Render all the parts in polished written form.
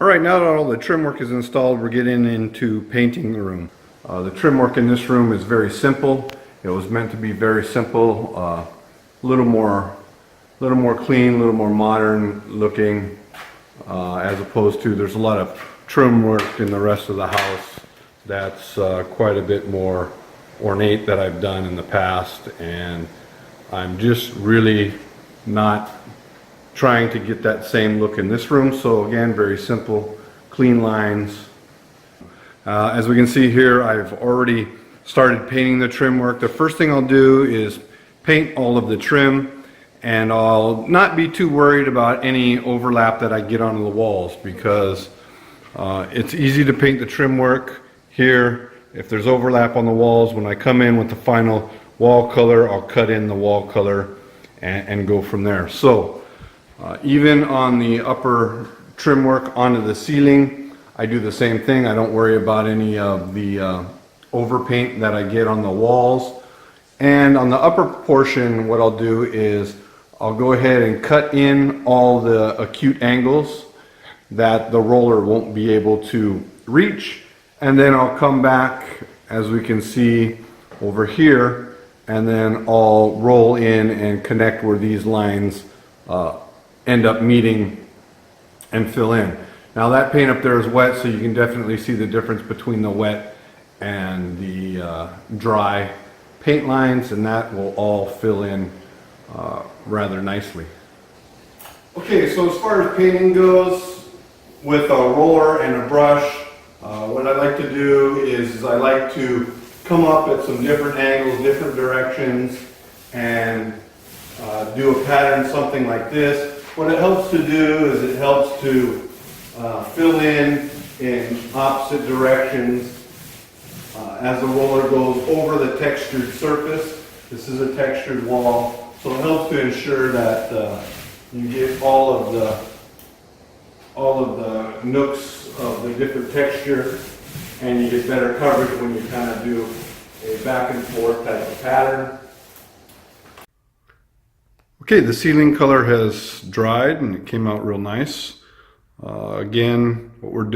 Alright, now that all the trim work is installed, we're getting into painting the room. The trim work in this room is very simple. It was meant to be very simple, a little more clean, a little more modern looking, as opposed to, there's a lot of trim work in the rest of the house that's quite a bit more ornate that I've done in the past, and I'm just really not trying to get that same look in this room. So again, very simple, clean lines. As we can see here, I've already started painting the trim work. The first thing I'll do is paint all of the trim, and I'll not be too worried about any overlap that I get onto the walls, because it's easy to paint the trim work here. If there's overlap on the walls, when I come in with the final wall color, I'll cut in the wall color and go from there. So even on the upper trim work onto the ceiling, I do the same thing. I don't worry about any of the overpaint that I get on the walls. And on the upper portion, what I'll do is I'll go ahead and cut in all the acute angles that the roller won't be able to reach. And then I'll come back, as we can see over here, and then I'll roll in and connect where these lines end up meeting and fill in. Now that paint up there is wet, so you can definitely see the difference between the wet and the dry paint lines, and that will all fill in rather nicely. Okay, so as far as painting goes, with a roller and a brush, what I like to do is I like to come up at some different angles, different directions, and do a pattern something like this. What it helps to do is it helps to fill in opposite directions as the roller goes over the textured surface. This is a textured wall, so it helps to ensure that you get all of the nooks of the different texture, and you get better coverage when you kind of do a back and forth type of pattern. Okay, the ceiling color has dried and it came out real nice. Again, what we're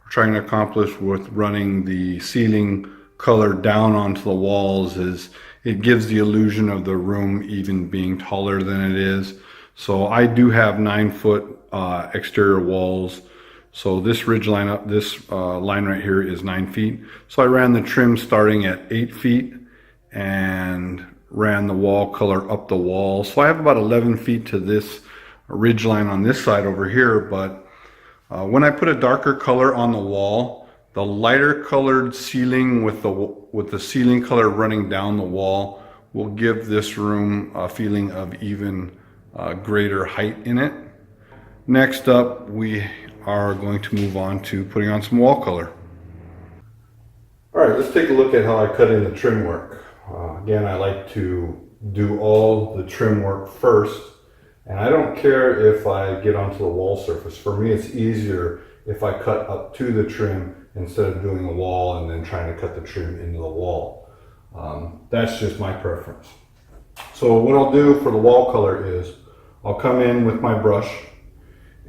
trying to accomplish with running the ceiling color down onto the walls is it gives the illusion of the room even being taller than it is. So I do have 9-foot exterior walls. So this ridge line up, this line right here is 9 feet. So I ran the trim starting at 8 feet and ran the wall color up the wall. So I have about 11 feet to this ridge line on this side over here, but when I put a darker color on the wall, the lighter colored ceiling with the ceiling color running down the wall will give this room a feeling of even greater height in it. Next up, we are going to move on to putting on some wall color. All right, let's take a look at how I cut in the trim work. Again, I like to do all the trim work first, and I don't care if I get onto the wall surface. For me, it's easier if I cut up to the trim instead of doing a wall and then trying to cut the trim into the wall. That's just my preference. So what I'll do for the wall color is I'll come in with my brush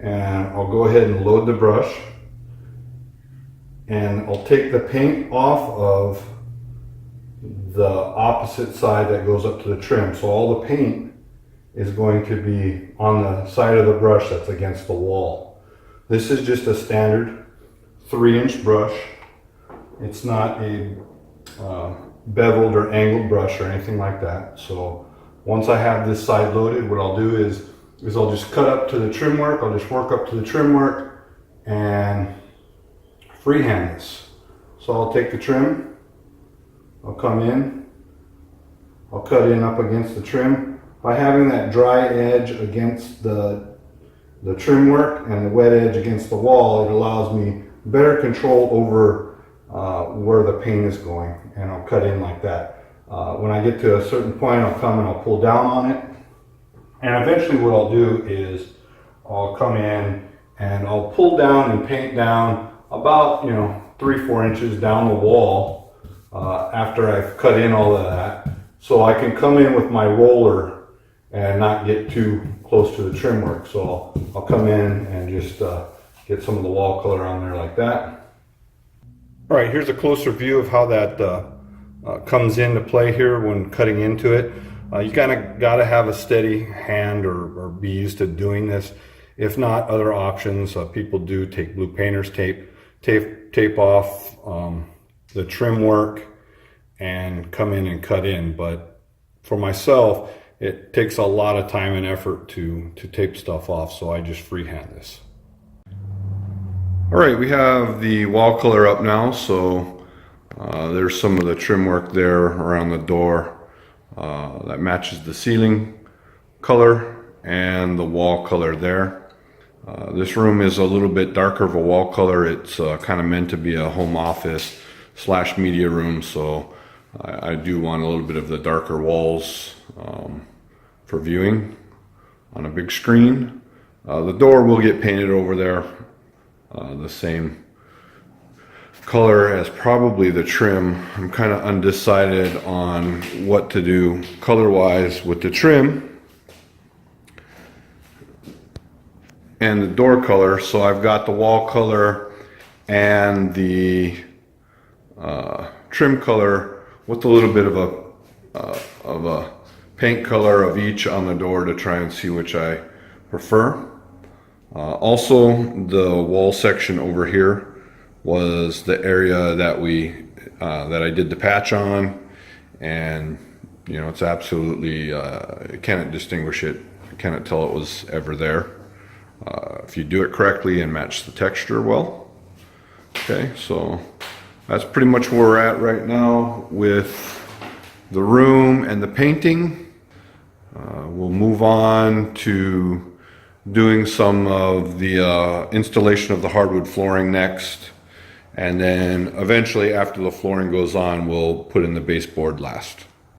and I'll go ahead and load the brush, and I'll take the paint off of the opposite side that goes up to the trim. So all the paint is going to be on the side of the brush that's against the wall. This is just a standard 3-inch brush. It's not a beveled or angled brush or anything like that. So once I have this side loaded, what I'll do is I'll just cut up to the trim work. I'll just work up to the trim work and freehand this. So I'll take the trim, I'll come in, I'll cut in up against the trim. By having that dry edge against the trim work and the wet edge against the wall, it allows me better control over where the paint is going, and I'll cut in like that. When I get to a certain point, I'll come and I'll pull down on it, and eventually what I'll do is I'll come in and I'll pull down and paint down about 3-4 inches down the wall after I've cut in all of that, so I can come in with my roller and not get too close to the trim work. So I'll come in and just get some of the wall color on there like that. All right, here's a closer view of how that comes into play here when cutting into it. You kind of got to have a steady hand or be used to doing this. If not, other options, people do take blue painter's tape off the trim work and come in and cut in. But for myself, it takes a lot of time and effort to tape stuff off, so I just freehand this. All right, we have the wall color up now, so there's some of the trim work there around the door that matches the ceiling color and the wall color there. This room is a little bit darker of a wall color. It's kind of meant to be a home office / media room, so I do want a little bit of the darker walls for viewing on a big screen. The door will get painted over there the same color as probably the trim. I'm kind of undecided on what to do color wise with the trim and the door color. So I've got the wall color and the trim color with a little bit of a paint color of each on the door to try and see which I prefer. Also, the wall section over here was the area that that I did the patch on, and you know, it's absolutely you cannot distinguish it. You cannot tell it was ever there if you do it correctly and match the texture well. Okay, so that's pretty much where we're at right now with the room and the painting. We'll move on to doing some of the installation of the hardwood flooring next, and then eventually after the flooring goes on, we'll put in the baseboard last.